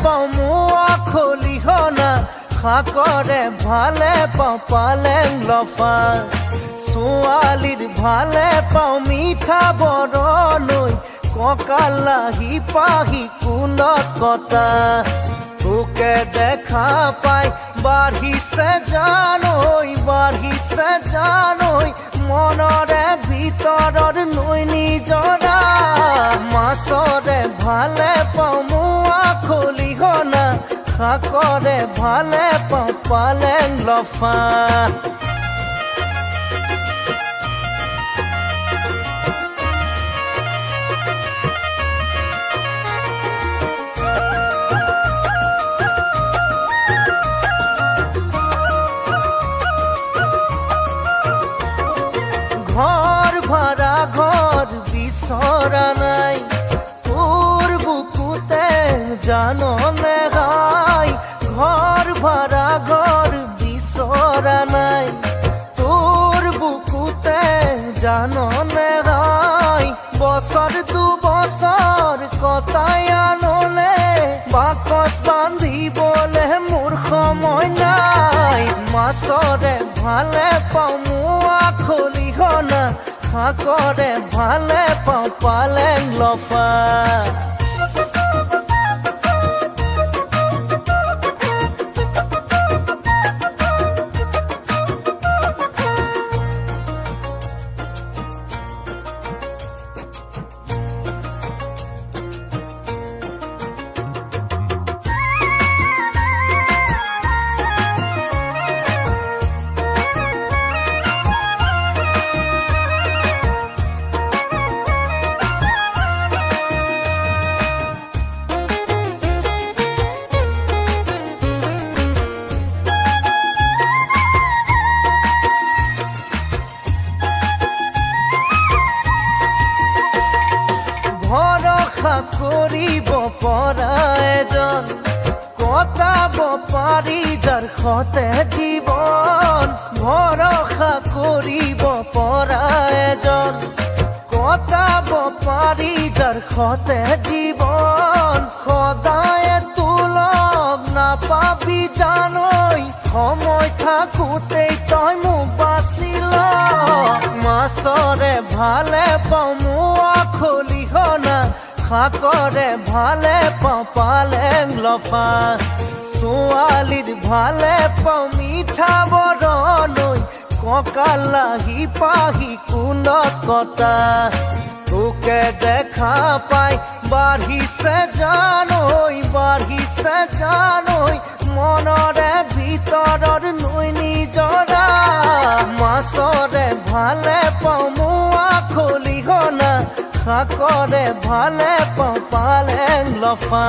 পাওঁ মোৱা খলিহনা শাকৰে ভালে পাওঁ পালেং লফা ছোৱালীৰ ভালে পাওঁ মিঠা বৰণৈ কঁকালাহি পাহি কুলত কটা তোকে দেখা পাই বাঢ়িছে জানৈ মনৰে ভিতৰৰ নৈ নিজৰা মাছৰে ভালে পাওঁ মোৱা খলিহনা শাকৰে ভালে পাওঁ পালেং লফা ঘর ভাড়া ঘর বিচৰা নাই তোৰ বুকুতে জানো নেগাই ঘর ভাড়া ঘর বিচৰা নাই তোৰ বুকুতে জানো নেগাই বছৰ দুবছৰ কটাই আনলে বাকচ বান্ধিবলে মোৰ সময় নাই মাছৰে ভালে পাওঁ মোৱা খলিহনা শাকৰে ভালে পাওঁ পালেং লফা ভৰসা কৰিব পৰা এজন কটাব পাৰি যাৰ সতে জীৱন ভৰসা কৰিব পৰা এজন কটাব পাৰি যাৰ সতে জীৱন সদায় তোলক নাপাবি জানৈ সময় থাকোঁতেই তই মোক বাচি ল মাছৰে ভালে পাওঁ মোৱা খলিহনা শাকৰে ভালে পাওঁ পালেং লফা ছোৱালীৰ ভালে পাওঁ মিঠা বৰণৈ কঁকালাহি পাহি কুলত কটা তোকে দেখা পাই বাঢ়িছে জানৈ মনৰে ভিতৰৰ নৈ নিজৰা মাছৰে ভালে পাওঁ মোৱা খলিহনা শাকৰে ভালে পাওঁ পালেং লফা